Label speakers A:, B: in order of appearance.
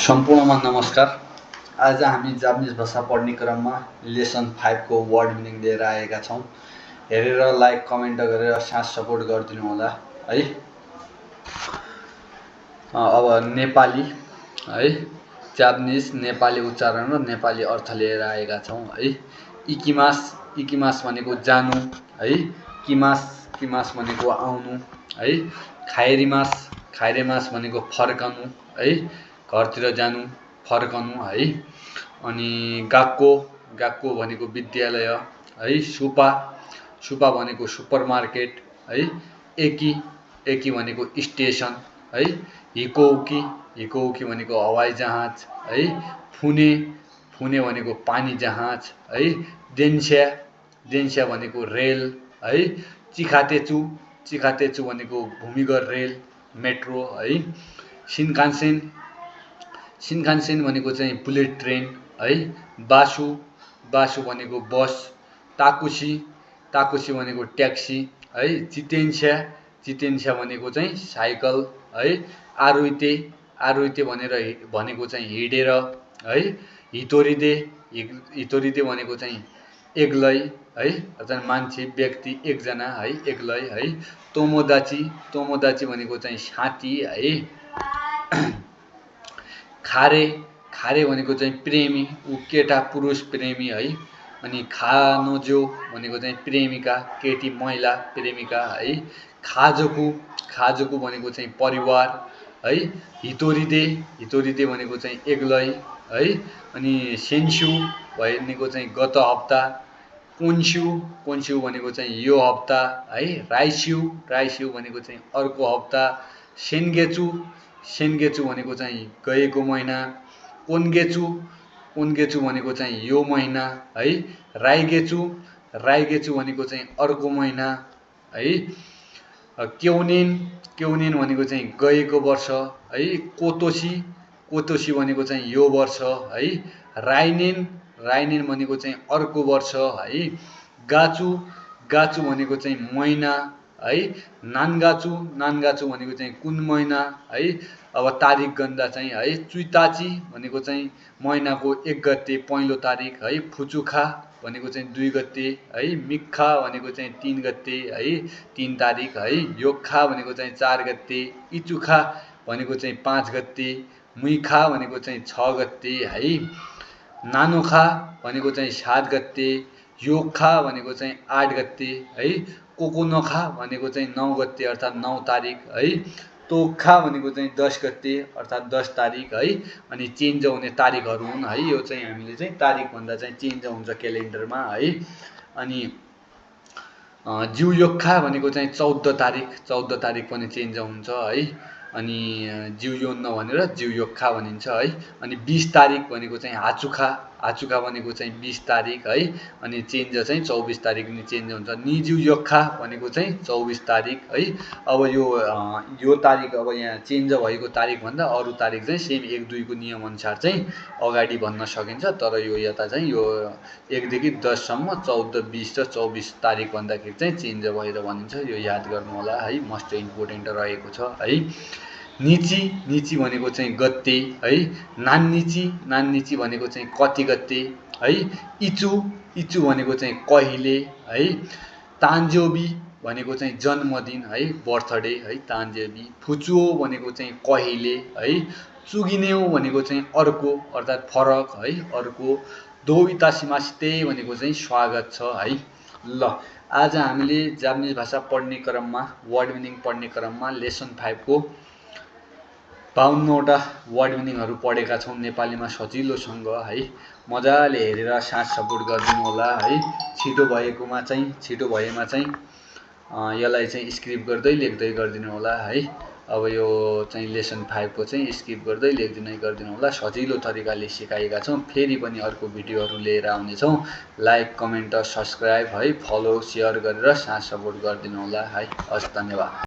A: सम्पूर्णमा नमस्कार। आज हामी जापानिज भाषा पढ्ने क्रममा लेसन 5 को वर्ड मिनिङ लिएर आएका छौँ। हेरेर लाइक कमेन्ट गरेर साथ सपोर्ट गरिदिनु होला है। अब नेपाली है, जापानिज नेपाली उच्चारण र नेपाली अर्थ लिएर आएका छौँ है। इकिमास, इकिमास भनेको जानु है। किमास, किमास भनेको आउनु है। खाइरिमास, खाइरिमास भनेको फर्कनु है, घरतिर जानु फर्कनु है। अनि गाक्को, गाक्को भनेको विद्यालय है। सुपा, सुपा भनेको सुपरमार्केट है। एकी, एकी भनेको स्टेसन है। हिकोउकी, हिकोउकी भनेको हवाई जहाज है। फुने, फुने भनेको पानी जहाज है। देन्स्या, देन्स्या भनेको रेल है। चिखातेचु, चिखातेचु भनेको भूमिगत रेल मेट्रो है। सिनकान्सेन, सिनकान्सेन भनेको चाहिँ बुलेट ट्रेन है। बासु, बासु भनेको बस। ताकुसी, ताकुसी भनेको ट्याक्सी है। जितेन्स्या, जितेन्स्या भनेको चाहिँ साइकल है। आरुइते, आरुइते भनेको चाहिँ हिँडेर है। हितोरिदे, हितोरिदे भनेको चाहिँ एक्लै है, अर्थात् मान्छे व्यक्ति एकजना है, एक्लै है। तोमोदाची, तोमोदाची भनेको चाहिँ साथी है। खारे, खारे भनेको चाहिँ प्रेमी, ऊ केटा पुरुष प्रेमी है। अनि खानोजो भनेको चाहिँ प्रेमिका, केटी महिला प्रेमिका है। खाजोकु, खाजोकु भनेको चाहिँ परिवार है। हितोरिदे, हितोरिदे भनेको चाहिँ एक्लै है। अनि सेन्स्यु भनेको चाहिँ गत हप्ता। कोन्स्यु, कोन्स्यु भनेको चाहिँ यो हप्ता है। राइस्यु, राइस्यु भनेको चाहिँ अर्को हप्ता। सेन्गेचु, सेन्गेचु भनेको चाहिँ गएको महिना। कोन्गेचु, कोन्गेचु भनेको चाहिँ यो महिना है। राइगेचु, राइगेचु भनेको चाहिँ अर्को महिना है। क्यौनेन, क्यौनेन भनेको चाहिँ गएको वर्ष है। कोतोसी, कोतोसी भनेको चाहिँ यो वर्ष है। राइनेन, राइनेन भनेको चाहिँ अर्को वर्ष है। गाचु, गाचु भनेको चाहिँ महिना है। नान्गाचु, नान्गाचु भनेको चाहिँ कुन महिना है। अब तारिक गन्दा चाहिँ है। चुइताची भनेको चाहिँ महिनाको 1 गते पहिलो तारिक है। फुचुखा भनेको चाहिँ 2 गते है। मिक्खा भनेको चाहिँ 3 गते है, 3 तारिक है। योक्खा भनेको चाहिँ 4 गते। इचुखा भनेको चाहिँ 5 गते। मुइखा भनेको चाहिँ 6 गते है। नानोखा भनेको चाहिँ 7 गते। योक्खा भनेको चाहिँ 8 गते है। कोकोनोखा भनेको चाहिँ 9 गते अर्थात् 9 तारिक है। तोक्खा भनेको चाहिँ 10 गते अर्थात् 10 तारिक है। अनि चेन्ज हुने तारिकहरू हुन् है। यो चाहिँ हामीले चाहिँ तारिक भन्दा चाहिँ चेन्ज हुन्छ क्यालेन्डरमा है। अनि जिउयोक्खा भनेको चाहिँ 14 तारिक, 14 तारिक पनि चेन्ज हुन्छ है। अनि जिउयोन्न भनेर जिउयोक्खा भनिन्छ है। अनि 20 तारिक भनेको चाहिँ हाचुखा, हाचुखा भनेको चाहिँ 20 तारिक है। अनि चेन्ज चाहिँ 24 तारिक नि चेन्ज हुन्छ। निजुयोक्खा भनेको चाहिँ 24 तारिक है। अब यो तारिक अब यहाँ चेन्ज भएको तारिक भन्दा अरू तारिक चाहिँ सेम 1, 2 को नियम अनुसार चाहिँ अगाडि भन्न सकिन्छ। तर यो यता चाहिँ यो 1 देखि 10 सम्म 14, 20 र 24 तारिक भन्दाखेरि चाहिँ चेन्ज भएर भनिन्छ। यो याद गर्नु होला है, मस्ट इम्पोर्टेन्ट रहेको छ है। निची, निची भनेको चाहिँ गते है। नान्निची, नान्निची भनेको चाहिँ कति गते है। इचु, इचु भनेको चाहिँ कहिले है। तान्जोबी भनेको चाहिँ जन्मदिन है, बर्थडे है, तान्जेबी। फुचुओ भनेको चाहिँ कहिले है। चुगिनेउ भनेको चाहिँ अर्को अर्थात् फरक है, अर्को। दो इतासिमासिते भनेको चाहिँ स्वागत छ है। ल, आज हामीले जापानिज भाषा पढ्ने क्रममा, वर्ड मिनिङ पढ्ने क्रममा लेसन 5 को 52वटा वर्ड मिनिङहरू पढेका छौँ नेपालीमा सजिलोसँग है। मजाले हेरेर साथ सपोर्ट गरिदिनु होला है। छिटो भएकोमा चाहिँ, छिटो भएमा चाहिँ यसलाई चाहिँ स्क्रिप गर्दै लेख्दै गरिदिनु होला है। अब यो चाहिँ लेसन 5 को चाहिँ स्क्रिप गर्दै लेख्दिनै गरिदिनु होला। सजिलो तरिकाले सिकाएका छौँ। फेरि पनि अर्को भिडियोहरू लिएर आउनेछौँ। लाइक कमेन्ट सब्सक्राइब है, फलो सेयर गरेर साथ सपोर्ट गरिदिनु होला है। हस्, धन्यवाद।